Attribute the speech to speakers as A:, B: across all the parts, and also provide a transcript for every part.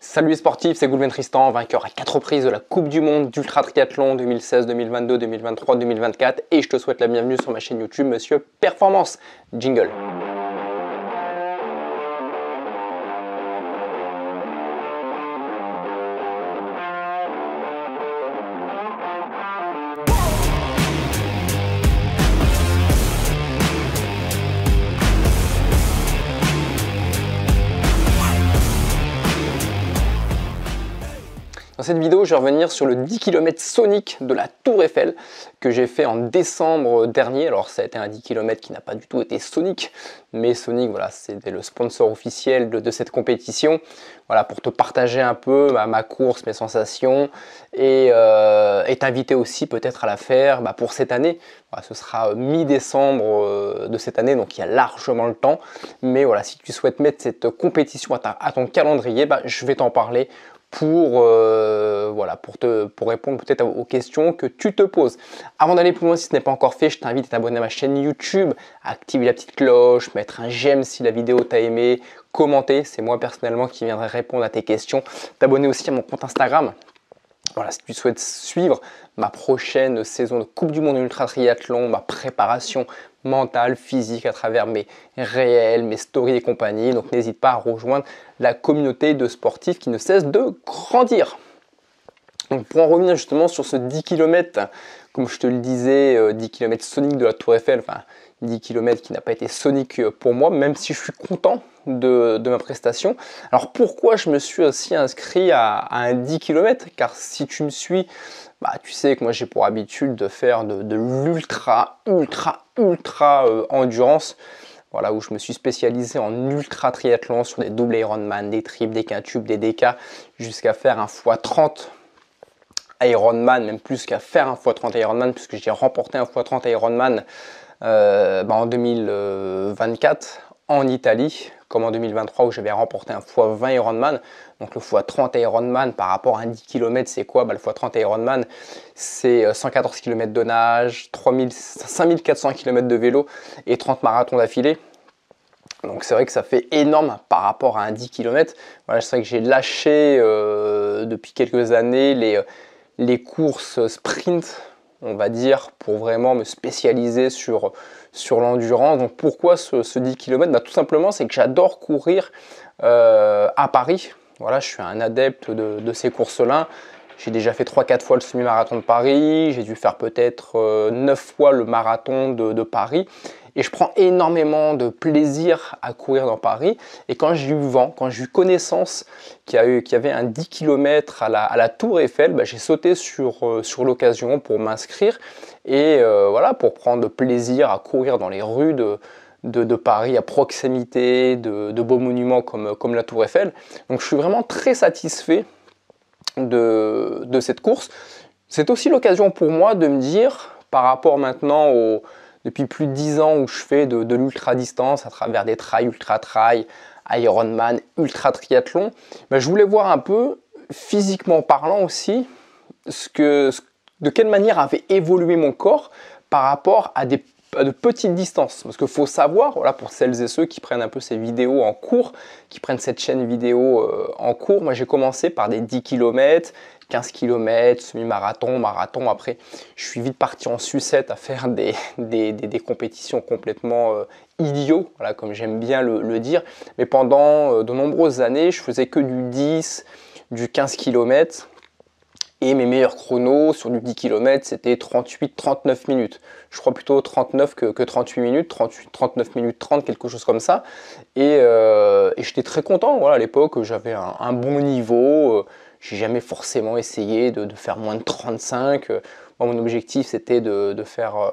A: Salut les sportifs, c'est Goulven Tristan, vainqueur à 4 reprises de la Coupe du Monde d'Ultra Triathlon 2016, 2022, 2023, 2024 et je te souhaite la bienvenue sur ma chaîne YouTube Monsieur Performance. Jingle. Dans cette vidéo, je vais revenir sur le 10 km Sonic de la Tour Eiffel que j'ai fait en décembre dernier. Alors ça a été un 10 km qui n'a pas du tout été Sonic, mais Sonic, voilà, c'était le sponsor officiel de cette compétition. Voilà, pour te partager un peu ma course, mes sensations et t'inviter aussi peut-être à la faire pour cette année. Voilà, ce sera mi-décembre de cette année, donc il y a largement le temps. Mais voilà, si tu souhaites mettre cette compétition à ton calendrier, je vais t'en parler pour répondre peut-être aux questions que tu te poses. Avant d'aller plus loin, si ce n'est pas encore fait, je t'invite à t'abonner à ma chaîne YouTube, à activer la petite cloche, mettre un j'aime si la vidéo t'a aimé, commenter, c'est moi personnellement qui viendrai répondre à tes questions, t'abonner aussi à mon compte Instagram. Voilà, si tu souhaites suivre ma prochaine saison de Coupe du Monde Ultra Triathlon, ma préparation mentale, physique à travers mes réels, mes stories et compagnie, donc n'hésite pas à rejoindre la communauté de sportifs qui ne cesse de grandir. Donc pour en revenir justement sur ce 10 km, comme je te le disais, 10 km Sonic de la Tour Eiffel, enfin 10 km qui n'a pas été Sonic pour moi, même si je suis content de ma prestation. Alors pourquoi je me suis aussi inscrit à un 10 km? Car si tu me suis, tu sais que moi j'ai pour habitude de faire de l'ultra endurance. Voilà, où je me suis spécialisé en ultra triathlon sur des doubles Ironman, des triples, des quintuples, des DK, jusqu'à faire un x30 Ironman, même plus qu'à faire un x30 Ironman, puisque j'ai remporté un x30 Ironman en 2024 en Italie, comme en 2023 où j'avais remporté un x20 Ironman. Donc le x30 Ironman par rapport à un 10 km, c'est quoi? Le x30 Ironman, c'est 114 km de nage, 5400 km de vélo et 30 marathons d'affilée. Donc c'est vrai que ça fait énorme par rapport à un 10 km. Voilà, c'est vrai que j'ai lâché depuis quelques années les courses sprint, on va dire, pour vraiment me spécialiser sur l'endurance. Donc pourquoi ce 10 km? Tout simplement, c'est que j'adore courir à Paris. Voilà, je suis un adepte de ces courses-là. J'ai déjà fait 3-4 fois le semi-marathon de Paris. J'ai dû faire peut-être 9 fois le marathon de Paris. Et je prends énormément de plaisir à courir dans Paris. Et quand j'ai eu vent, quand j'ai eu connaissance qu'il y avait un 10 km à la Tour Eiffel, j'ai sauté sur l'occasion pour m'inscrire. Et voilà, pour prendre plaisir à courir dans les rues de Paris, à proximité de beaux monuments comme la Tour Eiffel. Donc je suis vraiment très satisfait de cette course. C'est aussi l'occasion pour moi de me dire, par rapport maintenant depuis plus de 10 ans où je fais de l'ultra distance à travers des trails, ultra trail, Ironman, ultra triathlon, je voulais voir un peu, physiquement parlant aussi, de quelle manière avait évolué mon corps par rapport à de petites distances. Parce qu'il faut savoir, voilà, pour celles et ceux qui prennent un peu ces vidéos en cours, qui prennent cette chaîne vidéo en cours, moi j'ai commencé par des 10 km, 15 km, semi-marathon, marathon. Après, je suis vite parti en sucette à faire des compétitions complètement idiots, voilà, comme j'aime bien le dire. Mais pendant de nombreuses années, je faisais que du 10, du 15 km. Et mes meilleurs chronos sur du 10 km, c'était 38-39 minutes. Je crois plutôt 39 que 38 minutes, 39 minutes 30, quelque chose comme ça. Et j'étais très content. Voilà, à l'époque, j'avais un bon niveau. J'ai jamais forcément essayé de faire moins de 35. Moi, mon objectif, c'était de faire...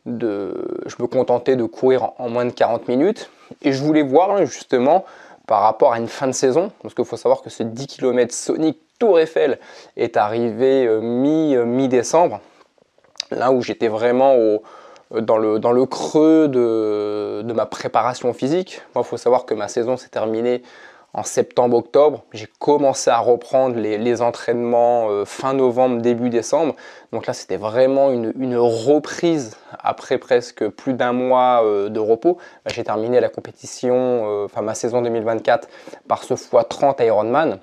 A: je me contentais de courir en moins de 40 minutes. Et je voulais voir justement par rapport à une fin de saison. Parce qu'il faut savoir que ce 10 km Sonic Tour Eiffel est arrivé mi-décembre, là où j'étais vraiment dans le creux de ma préparation physique. Moi, il faut savoir que ma saison s'est terminée en septembre-octobre. J'ai commencé à reprendre les entraînements fin novembre, début décembre. Donc là, c'était vraiment une reprise après presque plus d'un mois de repos. J'ai terminé la compétition, ma saison 2024 par ce x30 Ironman.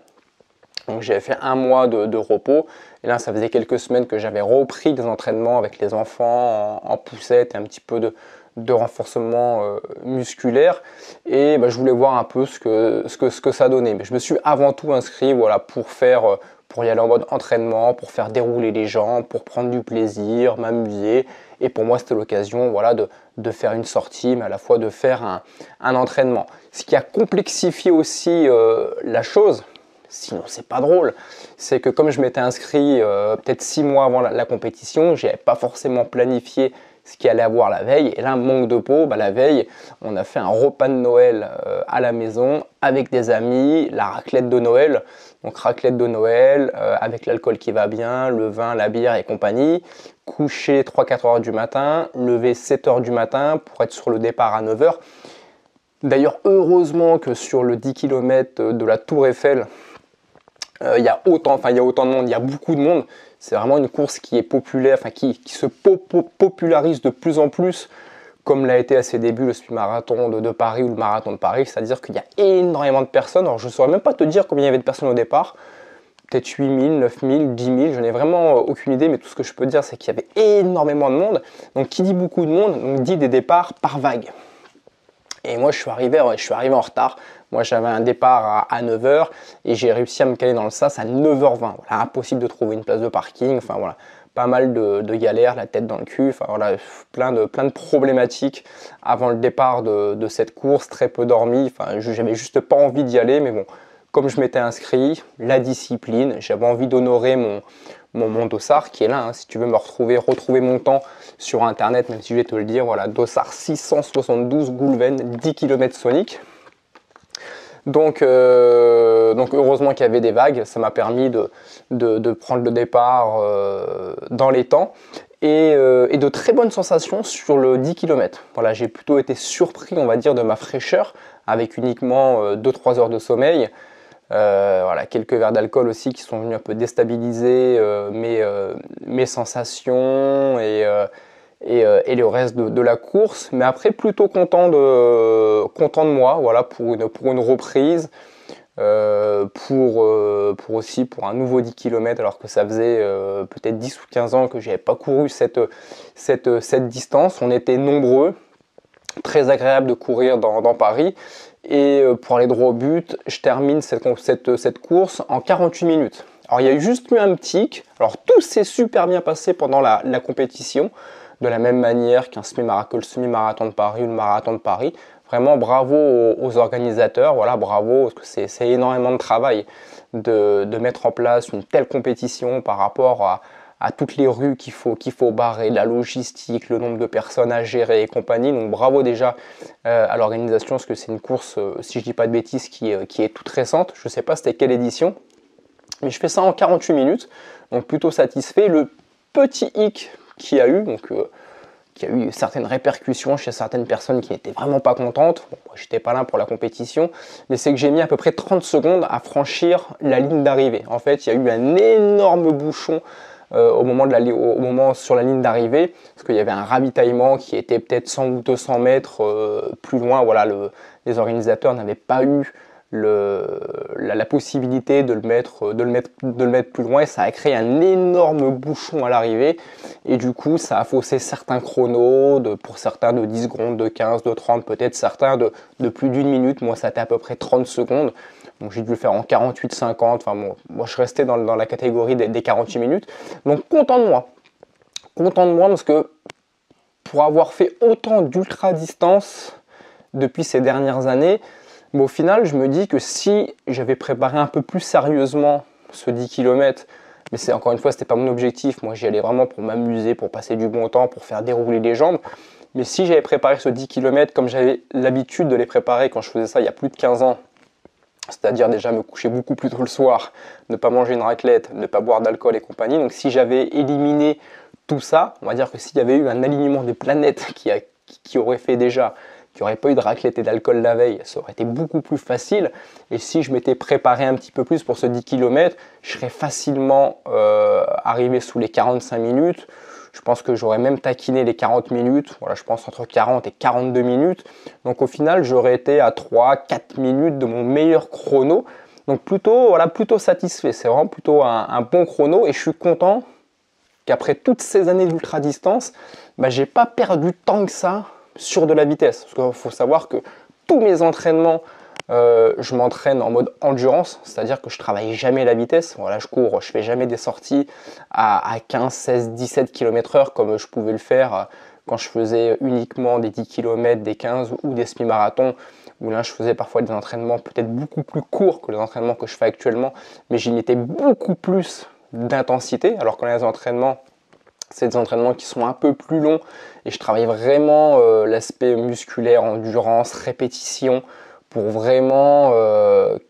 A: Donc j'avais fait un mois de repos. Et là, ça faisait quelques semaines que j'avais repris des entraînements avec les enfants en poussette et un petit peu de renforcement musculaire. Et je voulais voir un peu ce que ça donnait. Mais je me suis avant tout inscrit voilà, pour y aller en mode entraînement, pour faire dérouler les jambes, pour prendre du plaisir, m'amuser. Et pour moi, c'était l'occasion voilà, de faire une sortie, mais à la fois de faire un entraînement. Ce qui a complexifié aussi la chose, sinon c'est pas drôle, c'est que comme je m'étais inscrit peut-être 6 mois avant la compétition, je n'avais pas forcément planifié ce qui allait avoir la veille. Et là, manque de peau, la veille, on a fait un repas de Noël à la maison avec des amis, la raclette de Noël. Donc raclette de Noël avec l'alcool qui va bien, le vin, la bière et compagnie. Coucher 3-4 heures du matin, lever 7 heures du matin pour être sur le départ à 9 heures. D'ailleurs, heureusement que sur le 10 km de la Tour Eiffel, il y a autant de monde, il y a beaucoup de monde. C'est vraiment une course qui est populaire, qui se popularise de plus en plus, comme l'a été à ses débuts le semi-marathon de Paris ou le marathon de Paris. C'est-à-dire qu'il y a énormément de personnes. Alors je ne saurais même pas te dire combien il y avait de personnes au départ. Peut-être 8000, 9000, 10 000, je n'ai vraiment aucune idée, mais tout ce que je peux dire, c'est qu'il y avait énormément de monde. Donc qui dit beaucoup de monde, donc dit des départs par vague. Et moi, je suis arrivé en retard. Moi, j'avais un départ à 9 h et j'ai réussi à me caler dans le sas à 9 h 20. Voilà, impossible de trouver une place de parking. Enfin, voilà, pas mal de galères, la tête dans le cul. Enfin, voilà, plein de problématiques avant le départ de cette course. Très peu dormi. Enfin, j'avais juste pas envie d'y aller. Mais bon, comme je m'étais inscrit, la discipline, j'avais envie d'honorer mon dossard qui est là, hein. Si tu veux me retrouver mon temps sur internet, même si je vais te le dire, voilà, dossard 672 Goulven, 10 km Sonic. Donc heureusement qu'il y avait des vagues, ça m'a permis de prendre le départ dans les temps et de très bonnes sensations sur le 10 km. Voilà, j'ai plutôt été surpris, on va dire, de ma fraîcheur avec uniquement 2-3 heures de sommeil. Voilà, quelques verres d'alcool aussi qui sont venus un peu déstabiliser mes sensations et le reste de la course. Mais après, plutôt content de moi, voilà, pour une reprise, pour un nouveau 10 km, alors que ça faisait peut-être 10 ou 15 ans que je n'avais pas couru cette distance. On était nombreux, très agréable de courir dans Paris. Et pour aller droit au but, je termine cette course en 48 minutes. Alors il y a juste eu un tic. Alors tout s'est super bien passé pendant la compétition, de la même manière qu'un semi-marathon de Paris ou le marathon de Paris. Vraiment bravo aux organisateurs, voilà, bravo, parce que c'est énormément de travail de mettre en place une telle compétition par rapport à toutes les rues qu'il faut barrer, la logistique, le nombre de personnes à gérer et compagnie. Donc bravo déjà à l'organisation, parce que c'est une course, si je dis pas de bêtises, qui est toute récente. Je ne sais pas c'était quelle édition, mais je fais ça en 48 minutes, donc plutôt satisfait. Le petit hic qu'il y a eu, qui a eu certaines répercussions chez certaines personnes qui n'étaient vraiment pas contentes. Bon, moi, j'étais pas là pour la compétition, mais c'est que j'ai mis à peu près 30 secondes à franchir la ligne d'arrivée. En fait, il y a eu un énorme bouchon au moment sur la ligne d'arrivée, parce qu'il y avait un ravitaillement qui était peut-être 100 ou 200 mètres plus loin. Voilà, les organisateurs n'avaient pas eu la possibilité de le mettre plus loin, et ça a créé un énorme bouchon à l'arrivée, et du coup ça a faussé certains chronos, pour certains de 10 secondes, de 15, de 30, peut-être certains de plus d'une minute. Moi ça a été à peu près 30 secondes, donc j'ai dû le faire en 48-50. Enfin bon, moi je restais dans la catégorie des 48 minutes, donc content de moi parce que pour avoir fait autant d'ultra distance depuis ces dernières années, mais au final, je me dis que si j'avais préparé un peu plus sérieusement ce 10 km, mais encore une fois, ce n'était pas mon objectif. Moi, j'y allais vraiment pour m'amuser, pour passer du bon temps, pour faire dérouler les jambes. Mais si j'avais préparé ce 10 km comme j'avais l'habitude de les préparer quand je faisais ça il y a plus de 15 ans, c'est-à-dire déjà me coucher beaucoup plus tôt le soir, ne pas manger une raclette, ne pas boire d'alcool et compagnie. Donc si j'avais éliminé tout ça, on va dire que s'il y avait eu un alignement des planètes qui aurait fait déjà qu'il n'y aurait pas eu de raclette et d'alcool la veille, ça aurait été beaucoup plus facile. Et si je m'étais préparé un petit peu plus pour ce 10 km, je serais facilement arrivé sous les 45 minutes. Je pense que j'aurais même taquiné les 40 minutes. Voilà, je pense entre 40 et 42 minutes. Donc au final, j'aurais été à 3-4 minutes de mon meilleur chrono. Donc plutôt, voilà, plutôt satisfait. C'est vraiment plutôt un bon chrono et je suis content qu'après toutes ces années d'ultra distance, j'ai pas perdu tant que ça sur de la vitesse. Parce qu'il faut savoir que tous mes entraînements, je m'entraîne en mode endurance, c'est-à-dire que je travaille jamais la vitesse. Voilà, je cours, je fais jamais des sorties à 15, 16, 17 km/h comme je pouvais le faire quand je faisais uniquement des 10 km, des 15 ou des semi-marathons, où là je faisais parfois des entraînements peut-être beaucoup plus courts que les entraînements que je fais actuellement, mais j'y mettais beaucoup plus d'intensité, alors que les entraînements, c'est des entraînements qui sont un peu plus longs et je travaille vraiment l'aspect musculaire, endurance, répétition, pour vraiment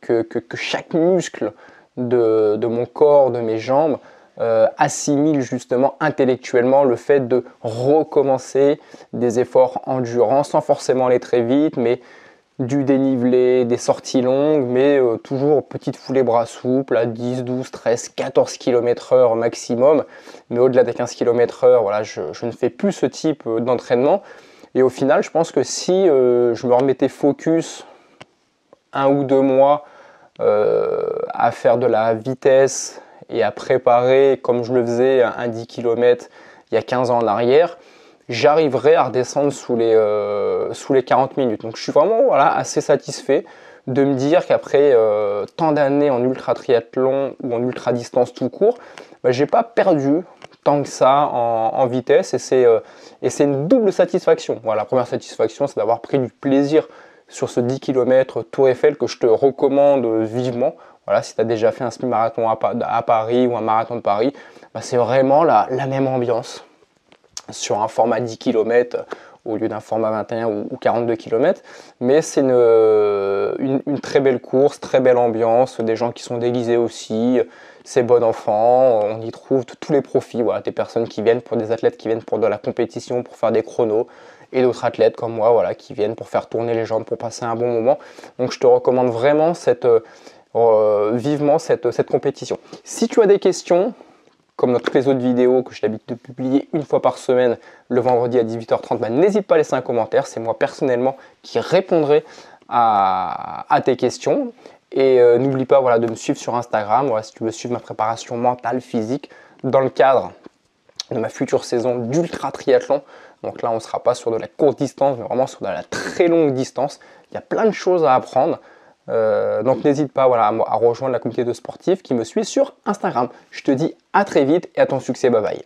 A: que chaque muscle de mon corps, de mes jambes, assimile justement intellectuellement le fait de recommencer des efforts endurants sans forcément aller très vite, mais du dénivelé, des sorties longues, mais toujours petite foulée bras souples à 10, 12, 13, 14 km/h maximum. Mais au-delà des 15 km/h, voilà, je ne fais plus ce type d'entraînement. Et au final, je pense que si je me remettais focus 1 ou 2 mois à faire de la vitesse et à préparer comme je le faisais un 10 km il y a 15 ans en arrière, j'arriverai à redescendre sous les 40 minutes. Donc je suis vraiment assez satisfait de me dire qu'après tant d'années en ultra triathlon ou en ultra distance tout court, j'ai pas perdu tant que ça en vitesse et c'est une double satisfaction. Voilà, la première satisfaction, c'est d'avoir pris du plaisir sur ce 10 km Tour Eiffel que je te recommande vivement. Voilà, si tu as déjà fait un semi-marathon à Paris ou un marathon de Paris, c'est vraiment la même ambiance sur un format 10 km au lieu d'un format 21 ou 42 km. Mais c'est une très belle course, très belle ambiance, des gens qui sont déguisés aussi, c'est bon enfant, on y trouve tous les profils, voilà, des personnes qui viennent pour des athlètes qui viennent pour de la compétition, pour faire des chronos, et d'autres athlètes comme moi, voilà, qui viennent pour faire tourner les jambes, pour passer un bon moment. Donc je te recommande vraiment vivement cette compétition. Si tu as des questions, comme dans toutes les autres vidéos que j'ai l'habitude de publier une fois par semaine, le vendredi à 18h30, n'hésite pas à laisser un commentaire. C'est moi personnellement qui répondrai à tes questions. Et n'oublie pas de me suivre sur Instagram si tu veux suivre ma préparation mentale, physique, dans le cadre de ma future saison d'ultra triathlon. Donc là, on ne sera pas sur de la courte distance, mais vraiment sur de la très longue distance. Il y a plein de choses à apprendre. Donc n'hésite pas à rejoindre la communauté de sportifs qui me suit sur Instagram. Je te dis à très vite et à ton succès, bye bye.